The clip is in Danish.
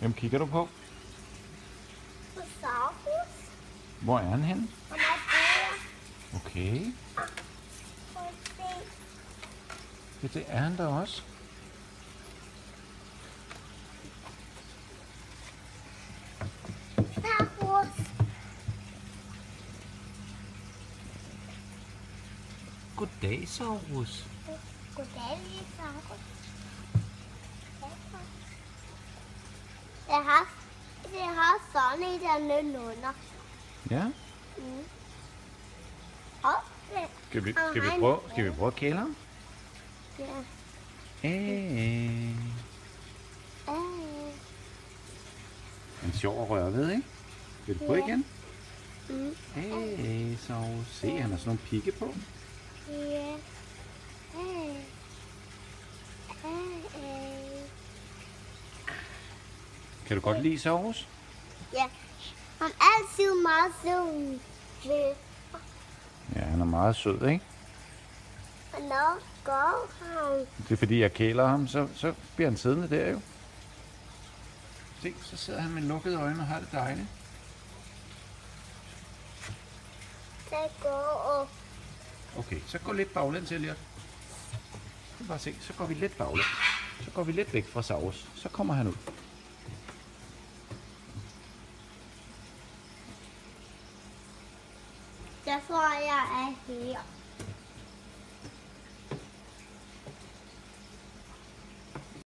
Hvem kigger du på? Saurus. Hvor er han henne? Han er der. Okay. Prøv at se. Ja, det er han da også. Saurus. Goddag, Saurus. Goddag, lille Saurus. Jeg har sådan en der nedenunder. Ja. Skal vi prøve at kæle ham? Ja. En sjov at røre ved, ikke? Vil du prøve Ja. igen? Saurus. Se, han har sådan nogle pigge på. Ja. Kan du godt lide Saurus? Ja. Han er altid meget sød. Ja, han er meget sød, ikke? Han er god. Det er fordi, jeg kæler ham, så bliver han siddende der jo. Se, så sidder han med lukkede øjne og har det dejligt. Det går. Okay, så gå lidt baglæns, Elliot. Bare se, så går vi lidt baglæns. Så går vi lidt væk fra Saurus. Så kommer han ud. Jeg tror, jeg er her.